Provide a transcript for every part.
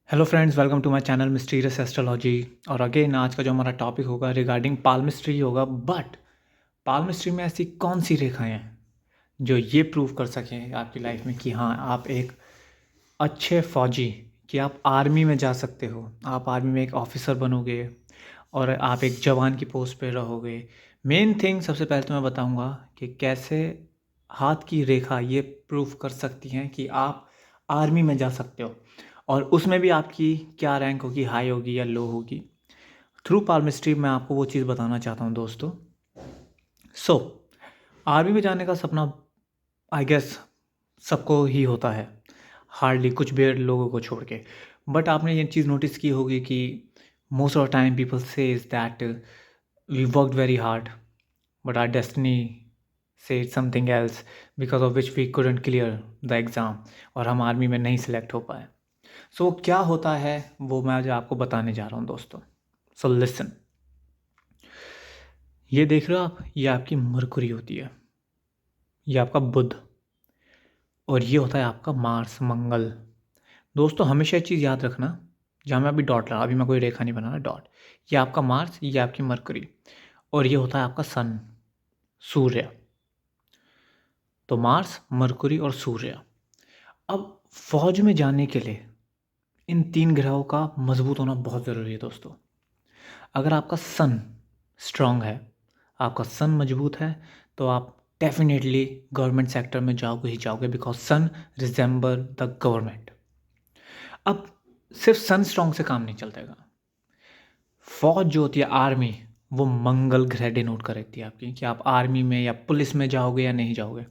Hello friends, welcome to my channel mysterious astrology. और again आज का जो हमारा टॉपिक होगा रिगार्डिंग पाल्मिस्ट्री होगा। बट पाल्मिस्ट्री में ऐसी कौन सी रेखाएं हैं जो ये प्रूव कर सकें आपकी लाइफ में कि हाँ, आप एक अच्छे फौजी, कि आप आर्मी में जा सकते हो, आप आर्मी में एक ऑफिसर बनोगे और आप एक जवान की पोस्ट पे रहोगे। मेन थिंग सबसे पहले तो मैं बताऊंगा कि कैसे हाथ की रेखा ये प्रूफ कर सकती हैं कि आप आर्मी में जा सकते हो, और उसमें भी आपकी क्या रैंक होगी, हाई होगी या लो होगी। थ्रू पाल्मिस्ट्री मैं आपको वो चीज़ बताना चाहता हूँ दोस्तों। सो आर्मी में जाने का सपना आई गेस सबको ही होता है, हार्डली कुछ बेर लोगों को छोड़ के। बट आपने ये चीज़ नोटिस की होगी कि most of time people says that we worked very hard but our destiny said something else because of which we couldn't clear the exam, और हम आर्मी में नहीं सिलेक्ट हो पाए। सो क्या होता है वो मैं आज आपको बताने जा रहा हूँ दोस्तों। सो लिसन, ये देख रहे हो आप, ये आपकी मरकुरी होती है, ये आपका बुध, और ये होता है आपका मार्स, मंगल। दोस्तों हमेशा एक चीज़ याद रखना, जहाँ मैं अभी डॉट लगा, अभी मैं कोई रेखा नहीं बना रहा, डॉट। ये आपका मार्स, ये आपकी मरकुरी, और ये होता है आपका सन, सूर्य। तो मार्स, मरकुरी और सूर्य। अब फौज में जाने के लिए इन तीन ग्रहों का मजबूत होना बहुत ज़रूरी है दोस्तों। अगर आपका सन स्ट्रांग है, आपका सन मजबूत है, तो आप डेफिनेटली गवर्नमेंट सेक्टर में जाओगे ही जाओगे, because sun resemble the government. अब सिर्फ सन स्ट्रांग से काम नहीं चलता। फौज जो होती है, आर्मी, वो मंगल ग्रह डिनोट करती है आपकी, कि आप आर्मी में या पुलिस में जाओगे या नहीं जाओगे।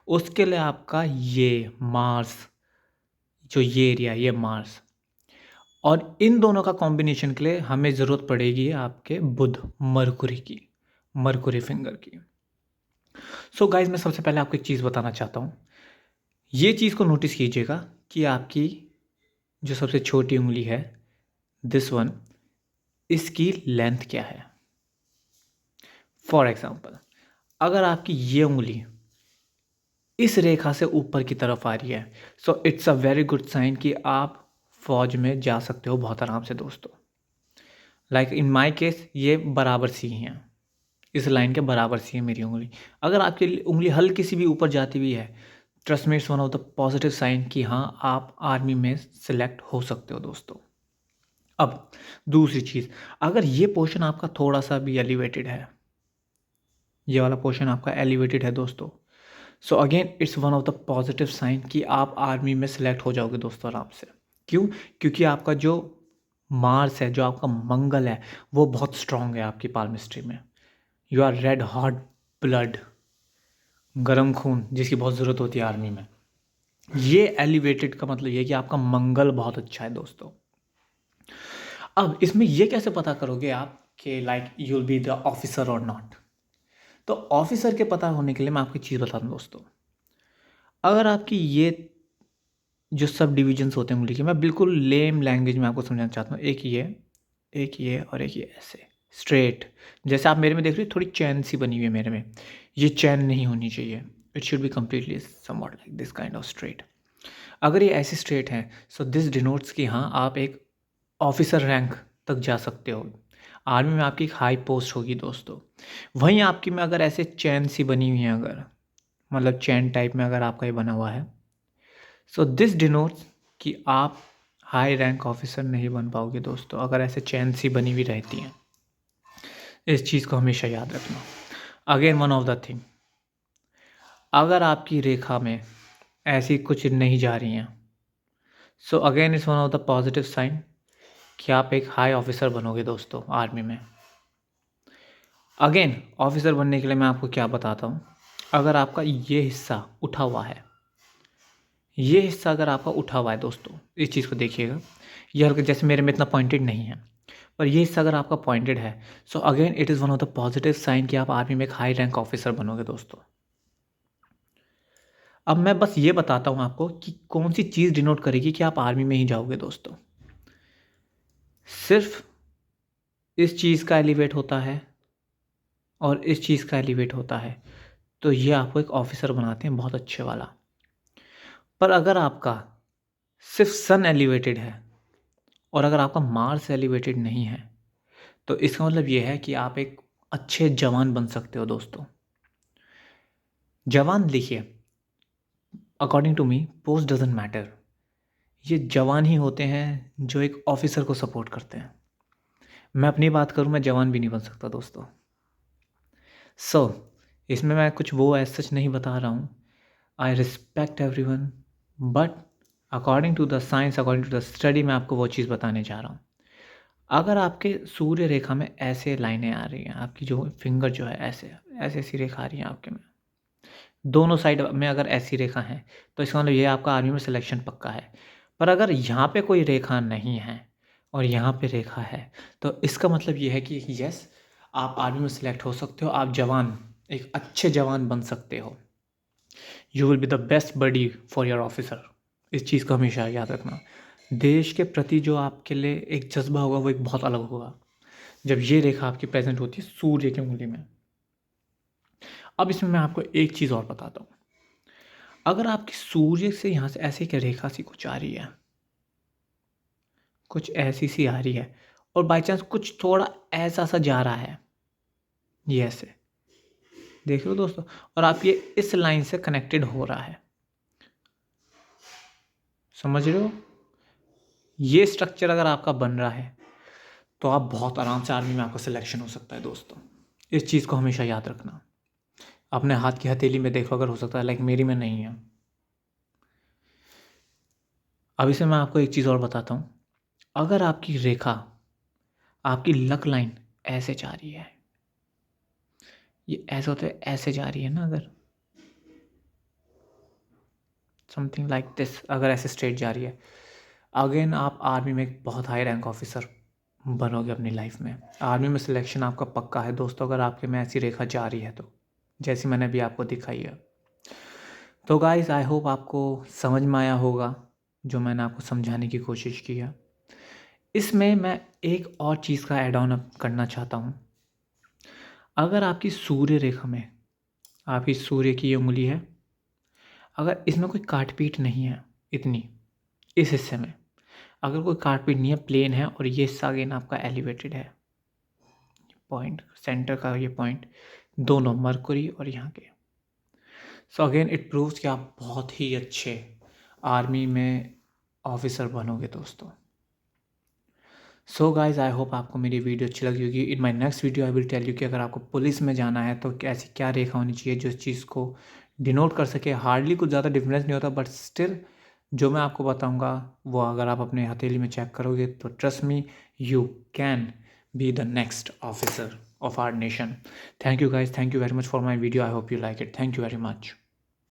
उसके लिए आपका ये मार्स, जो ये एरिया, ये मार्स, और इन दोनों का कॉम्बिनेशन के लिए हमें ज़रूरत पड़ेगी आपके बुध, मरकुरी की, मरकुरी फिंगर की। सो गाइज, मैं सबसे पहले आपको एक चीज़ बताना चाहता हूँ। ये चीज़ को नोटिस कीजिएगा कि आपकी जो सबसे छोटी उंगली है, दिस वन, इसकी लेंथ क्या है। फॉर एग्जाम्पल, अगर आपकी ये उंगली इस रेखा से ऊपर की तरफ आ रही है, so it's a very good sign कि आप फौज में जा सकते हो बहुत आराम से दोस्तों। लाइक इन माई केस ये बराबर सी ही हैं, इस लाइन के बराबर सी है मेरी उंगली। अगर आपकी उंगली हल्की सी भी ऊपर जाती हुई है, trust me, it's one of the positive sign कि हाँ, आप आर्मी में सिलेक्ट हो सकते हो दोस्तों। अब दूसरी चीज़, अगर ये पोर्शन आपका थोड़ा सा भी एलिवेटेड है, ये वाला पोर्शन आपका एलिवेटेड है दोस्तों, so again it's one of the positive sign कि आप आर्मी में सिलेक्ट हो जाओगे दोस्तों आराम से। क्यों? क्योंकि आपका जो मार्स है, जो आपका मंगल है, वो बहुत स्ट्रांग है आपकी पाल्मिस्ट्री में। You are red hot blood, गरम खून, जिसकी बहुत ज़रूरत होती है आर्मी में। ये एलिवेटेड का मतलब ये कि आपका मंगल बहुत अच्छा है दोस्तों। अब इसमें ये कैसे पता करोगे आप कि like you will be the officer और नॉट। तो ऑफिसर के पता होने के लिए मैं आपको एक चीज़ बता दूं दोस्तों। अगर आपकी ये जो सब डिविजन्स होते हैं उंगली के, मैं बिल्कुल लेम लैंग्वेज में आपको समझाना चाहता हूँ। एक ये और एक ये, ऐसे स्ट्रेट, जैसे आप मेरे में देख रहे हो, थोड़ी चैन सी बनी हुई है मेरे में, ये चैन नहीं होनी चाहिए। It should be completely somewhat like this kind of straight. अगर ये ऐसे स्ट्रेट हैं, सो दिस डिनोट्स कि हाँ, आप एक ऑफिसर रैंक तक जा सकते हो, आर्मी में आपकी एक हाई पोस्ट होगी दोस्तों। वहीं आपकी में अगर ऐसे चैन सी बनी हुई है, अगर मतलब चैन टाइप में अगर आपका ये बना हुआ है, सो दिस डिनोट्स कि आप हाई रैंक ऑफिसर नहीं बन पाओगे दोस्तों, अगर ऐसे चैन सी बनी हुई रहती हैं। इस चीज़ को हमेशा याद रखना। Again one of the thing, अगर आपकी रेखा में ऐसी कुछ नहीं जा रही हैं, so again it's one of the positive sign कि आप एक हाई ऑफिसर बनोगे दोस्तों आर्मी में। अगेन ऑफिसर बनने के लिए मैं आपको क्या बताता हूँ, अगर आपका ये हिस्सा उठा हुआ है, ये हिस्सा अगर आपका उठा हुआ है दोस्तों, इस चीज़ को देखिएगा, ये हल्का, जैसे मेरे में इतना पॉइंटेड नहीं है, पर ये हिस्सा अगर आपका पॉइंटेड है, so again it is one of the positive sign कि आप आर्मी में एक हाई रैंक ऑफिसर बनोगे दोस्तों। अब मैं बस ये बताता हूँ आपको कि कौन सी चीज़ डिनोट करेगी कि आप आर्मी में ही जाओगे दोस्तों। सिर्फ इस चीज़ का एलिवेट होता है और इस चीज़ का एलिवेट होता है, तो ये आपको एक ऑफिसर बनाते हैं बहुत अच्छे वाला। पर अगर आपका सिर्फ सन एलिवेटेड है, और अगर आपका मार्स एलिवेटेड नहीं है तो इसका मतलब ये है कि आप एक अच्छे जवान बन सकते हो दोस्तों। जवान लिखिए, according to me post doesn't matter. ये जवान ही होते हैं जो एक ऑफिसर को सपोर्ट करते हैं। मैं अपनी बात करूं, मैं जवान भी नहीं बन सकता दोस्तों। सो इसमें मैं कुछ वो एज सच नहीं बता रहा हूँ। I respect every one, but according to the science, according to the study, मैं आपको वो चीज़ बताने जा रहा हूँ। अगर आपके सूर्य रेखा में ऐसे लाइनें आ रही हैं, आपकी जो फिंगर जो है ऐसे ऐसे ऐसी रेखा आ रही है आपके में, दोनों साइड में अगर ऐसी रेखा है तो इसका मतलब ये आपका आर्मी में सिलेक्शन पक्का है। पर अगर यहाँ पे कोई रेखा नहीं है और यहाँ पे रेखा है तो इसका मतलब ये है कि यस, आप आर्मी में सिलेक्ट हो सकते हो, आप जवान, एक अच्छे जवान बन सकते हो। You will be the best buddy for your officer. इस चीज़ को हमेशा याद रखना। देश के प्रति जो आपके लिए एक जज्बा होगा वो एक बहुत अलग होगा जब ये रेखा आपकी प्रेजेंट होती है सूर्य की उंगली में। अब इसमें मैं आपको एक चीज़ और बताता हूँ। अगर आपकी सूर्य से यहाँ से ऐसे एक रेखा सी कुछ आ रही है, कुछ ऐसी सी आ रही है, और बाई चांस कुछ थोड़ा ऐसा सा जा रहा है, ये ऐसे देख लो दोस्तों, और आप ये इस लाइन से कनेक्टेड हो रहा है, समझ रहे हो? ये स्ट्रक्चर अगर आपका बन रहा है तो आप बहुत आराम से आर्मी में आपका सिलेक्शन हो सकता है दोस्तों। इस चीज़ को हमेशा याद रखना। अपने हाथ की हथेली में देखो, अगर हो सकता है, लाइक मेरी में नहीं है। अभी से मैं आपको एक चीज़ और बताता हूँ। अगर आपकी रेखा, आपकी लक लाइन ऐसे जा रही है, ये ऐसे होते ऐसे जा रही है ना, अगर समथिंग लाइक दिस, अगर ऐसे स्ट्रेट जा रही है, अगेन आप आर्मी में एक बहुत हाई रैंक ऑफिसर बनोगे अपनी लाइफ में। आर्मी में सिलेक्शन आपका पक्का है दोस्तों, अगर आपके में ऐसी रेखा जा रही है तो, जैसी मैंने अभी आपको दिखाई है। तो गाइस, आई होप आपको समझ में आया होगा जो मैंने आपको समझाने की कोशिश की है। इसमें मैं एक और चीज़ का ऐड ऑन अप करना चाहता हूँ। अगर आपकी सूर्य रेखा में, आपकी सूर्य की ये उंगली है, अगर इसमें कोई काट पीट नहीं है इतनी, इस हिस्से में अगर कोई काट पीट नहीं है, प्लेन है, और ये हिस्सा अगेन आपका एलिवेटेड है, पॉइंट सेंटर का ये पॉइंट, दोनों मरकुरी और यहाँ के, सो अगेन इट प्रूव्स कि आप बहुत ही अच्छे आर्मी में ऑफिसर बनोगे दोस्तों। सो गाइज, आई होप आपको मेरी वीडियो अच्छी लगी होगी। In my next video I will tell you कि अगर आपको पुलिस में जाना है तो ऐसी क्या रेखा होनी चाहिए जो इस चीज़ को डिनोट कर सके। हार्डली कुछ ज़्यादा डिफरेंस नहीं होता, बट स्टिल जो मैं आपको बताऊंगा वो अगर आप अपने हथेली में चेक करोगे तो trust me, you can be the next officer of our nation. Thank you guys, thank you very much for my video. I hope you like it. Thank you very much.